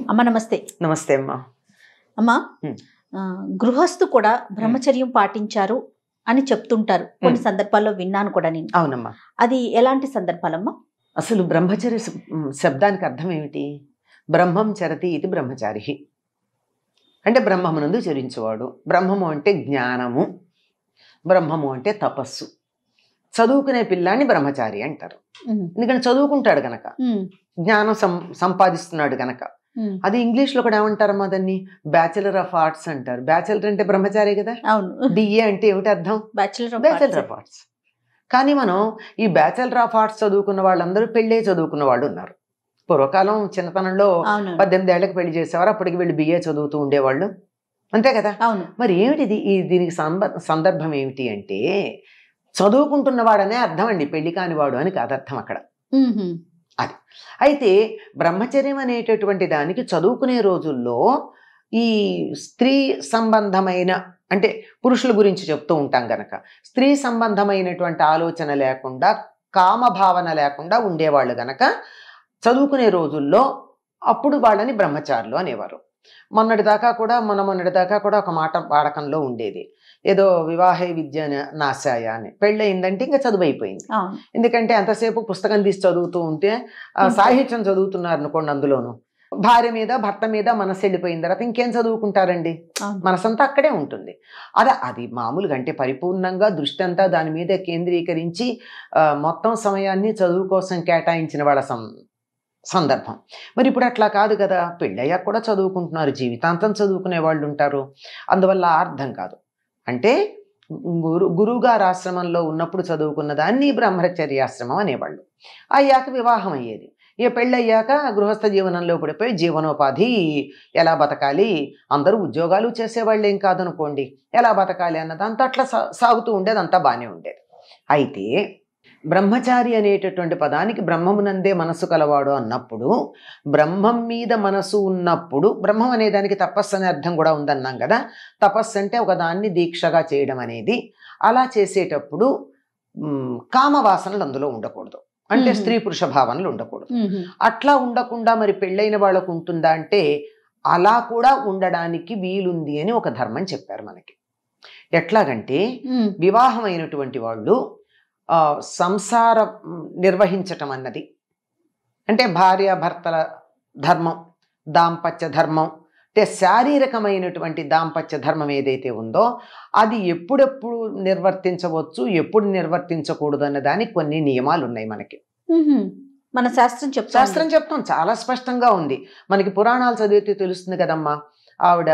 అమ్మ నమస్తే. నమస్తే అమ్మా. అమ్మా, గృహస్థు కూడా బ్రహ్మచర్యం పాటించారు అని చెప్తుంటారు. కొన్ని సందర్భాల్లో విన్నాను కూడా నేను. అవునమ్మా. అది ఎలాంటి సందర్భాలమ్మా? అసలు బ్రహ్మచర్య శబ్దానికి అర్థం ఏమిటి? బ్రహ్మం చరతి ఇది బ్రహ్మచారి అంటే బ్రహ్మమునందు చరించేవాడు. బ్రహ్మము అంటే జ్ఞానము, బ్రహ్మము అంటే తపస్సు. చదువుకునే పిల్లాన్ని బ్రహ్మచారి అంటారు. ఎందుకంటే చదువుకుంటాడు గనక, జ్ఞానం సంపాదిస్తున్నాడు గనక. అది ఇంగ్లీష్లో కూడా ఏమంటారమ్మా దాన్ని? బ్యాచిలర్ ఆఫ్ ఆర్ట్స్ అంటారు. బ్యాచిలర్ అంటే బ్రహ్మచారి కదా. అవును. డిఏ అంటే ఏమిటి అర్థం? Bachelor of arts. కానీ మనం ఈ బ్యాచిలర్ ఆఫ్ ఆర్ట్స్ చదువుకున్న వాళ్ళందరూ పెళ్ళే చదువుకున్న వాళ్ళు ఉన్నారు. పూర్వకాలం చిన్నతనంలో 18 ఏళ్ళకి పెళ్లి చేసేవారు, అప్పటికి వీళ్ళు బిఏ చదువుతూ ఉండేవాళ్ళు, అంతే కదా. మరి ఏమిటిది? దీనికి సందర్భం ఏమిటి అంటే, చదువుకుంటున్నవాడనే అర్థం అండి, పెళ్లి కానివాడు అని కాదు అర్థం అక్కడ. అది అయితే బ్రహ్మచర్యం అనేటటువంటి దానికి చదువుకునే రోజుల్లో ఈ స్త్రీ సంబంధమైన, అంటే పురుషుల గురించి చెప్తూ ఉంటాం గనక, స్త్రీ సంబంధమైనటువంటి ఆలోచన లేకుండా, కామభావన లేకుండా ఉండేవాళ్ళు గనక చదువుకునే రోజుల్లో అప్పుడు వాళ్ళని బ్రహ్మచారులు అనేవారు. మొన్నటిదాకా కూడా ఒక మాట వాడకంలో ఉండేది, ఏదో వివాహే విద్య నాశాయ అని. పెళ్ళయిందంటే ఇంకా చదువు అయిపోయింది. ఎందుకంటే అంతసేపు పుస్తకం తీసి చదువుతూ ఉంటే, సాహిత్యం చదువుతున్నారు అనుకోండి, అందులోను భార్య మీద భర్త మీద మనసు వెళ్ళిపోయిన తర్వాత ఇంకేం చదువుకుంటారండి? మనసంతా అక్కడే ఉంటుంది. అది మామూలుగా అంటే పరిపూర్ణంగా దృష్టి అంతా దాని మీద కేంద్రీకరించి మొత్తం సమయాన్ని చదువు కోసం కేటాయించిన వాళ్ళ సందర్భం. మరి ఇప్పుడు అట్లా కాదు కదా. పెళ్ళయ్యాక కూడా చదువుకుంటున్నారు, జీవితాంతం చదువుకునే వాళ్ళు ఉంటారు. అందువల్ల అర్థం కాదు. అంటే గురువుగారు ఆశ్రమంలో ఉన్నప్పుడు చదువుకున్న దాన్ని బ్రహ్మచర్యాశ్రమం అనేవాళ్ళు. అయ్యాక వివాహం అయ్యేది. ఇక పెళ్ళయ్యాక గృహస్థ జీవనంలో పడిపోయి జీవనోపాధి ఎలా బతకాలి, అందరూ ఉద్యోగాలు చేసేవాళ్ళు ఏం కాదనుకోండి, ఎలా బతకాలి అన్నదంతా అట్లా సాగుతూ ఉండేది, అంతా బాగానే ఉండేది. అయితే బ్రహ్మచారి అనేటటువంటి పదానికి బ్రహ్మమునందే మనస్సు కలవాడు అన్నప్పుడు, బ్రహ్మం మీద మనసు ఉన్నప్పుడు, బ్రహ్మం అనే దానికి తపస్సు అనే అర్థం కూడా ఉందన్నాం కదా. తపస్సు అంటే ఒక దాన్ని దీక్షగా చేయడం అనేది. అలా చేసేటప్పుడు కామవాసనలు అందులో ఉండకూడదు, అంటే స్త్రీ పురుష భావనలు ఉండకూడదు. అట్లా ఉండకుండా మరి పెళ్ళైన వాళ్ళకు ఉంటుందా అంటే, అలా కూడా ఉండడానికి వీలుంది అని ఒక ధర్మం చెప్పారు మనకి. ఎట్లాగంటే, వివాహమైనటువంటి వాళ్ళు సంసారం నిర్వహించటం అన్నది, అంటే భార్యాభర్తల ధర్మం, దాంపత్య ధర్మం, అంటే శారీరకమైనటువంటి దాంపత్య ధర్మం ఏదైతే ఉందో అది ఎప్పుడెప్పుడు నిర్వర్తించవచ్చు, ఎప్పుడు నిర్వర్తించకూడదు అన్న దానికి కొన్ని నియమాలు ఉన్నాయి మనకి. మన శాస్త్రం చెప్తాం, చాలా స్పష్టంగా ఉంది మనకి. పురాణాలు చదివితే తెలుస్తుంది కదమ్మా. ఆవిడ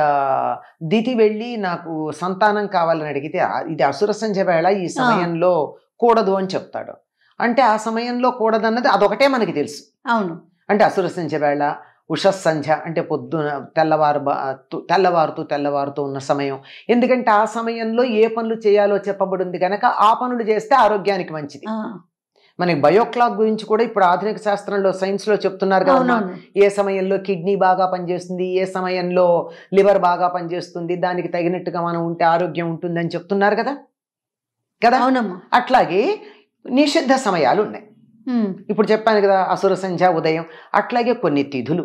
దితి వెళ్ళి నాకు సంతానం కావాలని అడిగితే, ఇది అసుర సంధ్య వేళ, ఈ సమయంలో కూడదు అని చెప్తాడు. అంటే ఆ సమయంలో కూడదన్నది అదొకటే మనకి తెలుసు. అవును. అంటే అసుర సంధ్య వేళ, ఉషస్సంధ్య అంటే పొద్దున తెల్లవారుతూ ఉన్న సమయం. ఎందుకంటే ఆ సమయంలో ఏ పనులు చేయాలో చెప్పబడింది కనుక ఆ పనులు చేస్తే ఆరోగ్యానికి మంచిది. మనకి బయోక్లాక్ గురించి కూడా ఇప్పుడు ఆధునిక శాస్త్రంలో, సైన్స్లో చెప్తున్నారు కదా. ఏ సమయంలో కిడ్నీ బాగా పనిచేస్తుంది, ఏ సమయంలో లివర్ బాగా పనిచేస్తుంది, దానికి తగినట్టుగా మనం ఉంటే ఆరోగ్యం ఉంటుందని చెప్తున్నారు కదా. అట్లాగే నిషిద్ధ సమయాలు ఉన్నాయి. ఇప్పుడు చెప్పాను కదా, అసుర సంధ్య, ఉదయం. అట్లాగే కొన్ని తిథులు,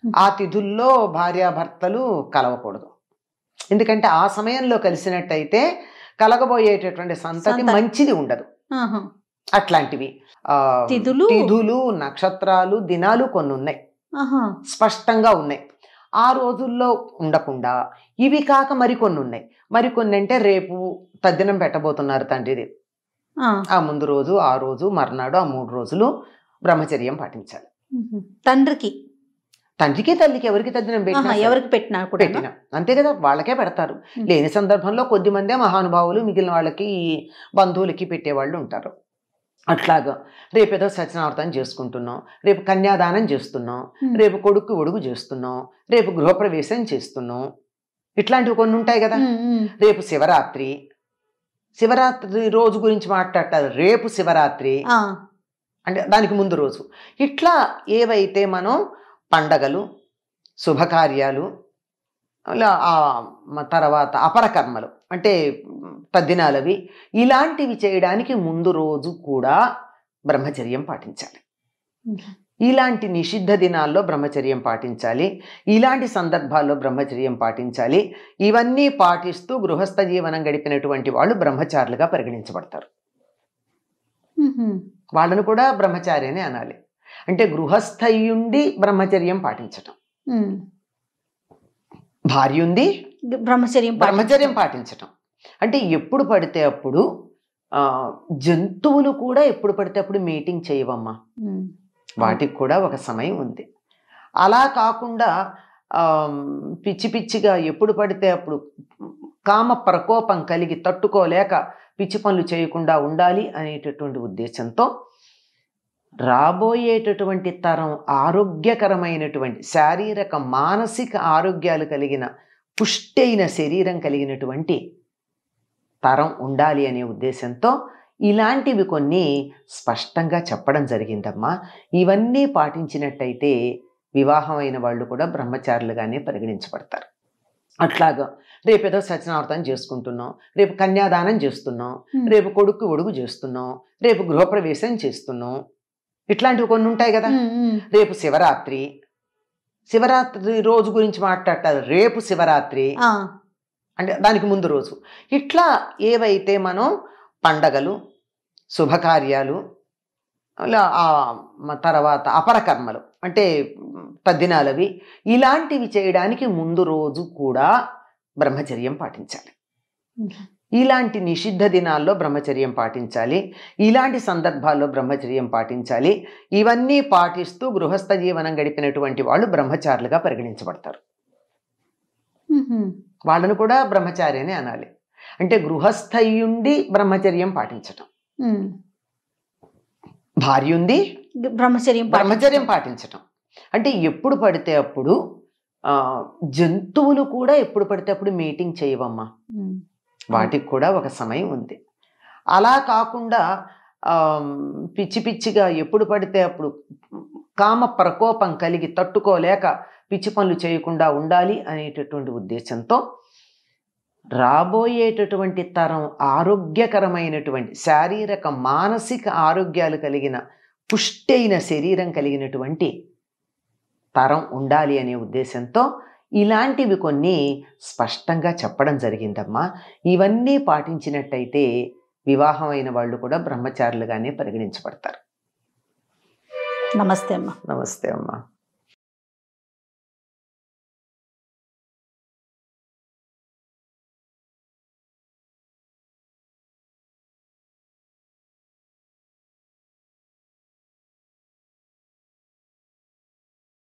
ఆ తిథుల్లో భార్యాభర్తలు కలవకూడదు. ఎందుకంటే ఆ సమయంలో కలిసినట్టయితే కలగబోయేటటువంటి సంతతి మంచిది ఉండదు. అట్లాంటివి తిథులు, నక్షత్రాలు, దినాలు కొన్ని ఉన్నాయి, స్పష్టంగా ఉన్నాయి. ఆ రోజుల్లో ఉండకుండా ఇవి కాక మరికొన్ని ఉన్నాయి. మరికొన్ని అంటే రేపు తద్దినం పెట్టబోతున్నారు తండ్రిది, ఆ ముందు రోజు, ఆ రోజు, మర్నాడు, ఆ 3 రోజులు బ్రహ్మచర్యం పాటించాలి. తండ్రికి, తల్లికి ఎవరికి తద్దినం పెట్టినా అంతే కదా, వాళ్ళకే పెడతారు. లేని సందర్భంలో కొద్ది మందే మహానుభావులు మిగిలిన వాళ్ళకి, బంధువులకి పెట్టేవాళ్ళు ఉంటారు. అట్లాగా రేపేదో సత్యనారాయణ చేసుకుంటున్నాం, రేపు కన్యాదానం చేస్తున్నాం, రేపు కొడుకు ఒడుగు చేస్తున్నాం, రేపు గృహప్రవేశం చేస్తున్నాం, ఇట్లాంటివి కొన్ని ఉంటాయి కదా. రేపు శివరాత్రి రోజు గురించి మాట్లాడతారు. రేపు శివరాత్రి అంటే దానికి ముందు రోజు. ఇట్లా ఏవైతే మనం పండగలు, శుభకార్యాలు, తర్వాత అపరకర్మలు అంటే తద్దినాలవి, ఇలాంటివి చేయడానికి ముందు రోజు కూడా బ్రహ్మచర్యం పాటించాలి. ఇలాంటి నిషిద్ధ దినాల్లో బ్రహ్మచర్యం పాటించాలి, ఇలాంటి సందర్భాల్లో బ్రహ్మచర్యం పాటించాలి. ఇవన్నీ పాటిస్తూ గృహస్థ జీవనం గడిపినటువంటి వాళ్ళు బ్రహ్మచారులుగా పరిగణించబడతారు. వాళ్ళను కూడా బ్రహ్మచారి అని అనాలి. అంటే గృహస్థయుండి బ్రహ్మచర్యం పాటించటం, భార్య ఉంది బ్రహ్మచర్యం పాటించటం. అంటే ఎప్పుడు పడితే అప్పుడు జంతువులు కూడా ఎప్పుడు పడితే అప్పుడు మీటింగ్ చేయవమ్మా, వాటికి కూడా ఒక సమయం ఉంది. అలా కాకుండా పిచ్చి పిచ్చిగా ఎప్పుడు పడితే అప్పుడు కామ ప్రకోపం కలిగి తట్టుకోలేక పిచ్చి పనులు చేయకుండా ఉండాలి అనేటటువంటి ఉద్దేశంతో రాబోయేటటువంటి తరం ఆరోగ్యకరమైనటువంటి శారీరక మానసిక ఆరోగ్యాలు కలిగిన పుష్టి అయిన శరీరం కలిగినటువంటి తరం ఉండాలి అనే ఉద్దేశంతో ఇలాంటివి కొన్ని స్పష్టంగా చెప్పడం జరిగిందమ్మా. ఇవన్నీ పాటించినట్టయితే వివాహమైన వాళ్ళు కూడా బ్రహ్మచారులుగానే పరిగణించబడతారు. అట్లాగా రేపేదో సత్యనారాయణ చేసుకుంటున్నాం, రేపు కన్యాదానం చేస్తున్నాం, రేపు కొడుకు ఒడుగు చేస్తున్నాం, రేపు గృహప్రవేశం చేస్తున్నాం, ఇట్లాంటివి కొన్ని ఉంటాయి కదా. రేపు శివరాత్రి రోజు గురించి మాట్లాడతారు. రేపు శివరాత్రి అంటే దానికి ముందు రోజు. ఇట్లా ఏవైతే మనం పండగలు, శుభకార్యాలు, తర్వాత అపరకర్మలు అంటే తద్దినాలవి, ఇలాంటివి చేయడానికి ముందు రోజు కూడా బ్రహ్మచర్యం పాటించాలి. ఇలాంటి నిషిద్ధ దినాల్లో బ్రహ్మచర్యం పాటించాలి, ఇలాంటి సందర్భాల్లో బ్రహ్మచర్యం పాటించాలి. ఇవన్నీ పాటిస్తూ గృహస్థ జీవనం గడిపినటువంటి వాళ్ళు బ్రహ్మచారులుగా పరిగణించబడతారు. వాళ్ళను కూడా బ్రహ్మచారి అని అనాలి. అంటే గృహస్థయుండి బ్రహ్మచర్యం పాటించటం, భార్య ఉంది బ్రహ్మచర్యం పాటించటం. అంటే ఎప్పుడు పడితే అప్పుడు జంతువులు కూడా ఎప్పుడు పడితే అప్పుడు మీటింగ్ చేయవమ్మా, వాటికి కూడా ఒక సమయం ఉంది. అలా కాకుండా పిచ్చి పిచ్చిగా ఎప్పుడు పడితే అప్పుడు కామ ప్రకోపం కలిగి తట్టుకోలేక పిచ్చి పనులు చేయకుండా ఉండాలి అనేటటువంటి ఉద్దేశంతో రాబోయేటటువంటి తరం ఆరోగ్యకరమైనటువంటి శారీరక మానసిక ఆరోగ్యాలు కలిగిన పుష్టి అయిన శరీరం కలిగినటువంటి తరం ఉండాలి అనే ఉద్దేశంతో ఇలాంటివి కొన్ని స్పష్టంగా చెప్పడం జరిగిందమ్మా. ఇవన్నీ పాటించినట్టయితే వివాహమైన వాళ్ళు కూడా బ్రహ్మచారులుగానే పరిగణించబడతారు. నమస్తే అమ్మా. నమస్తే అమ్మా.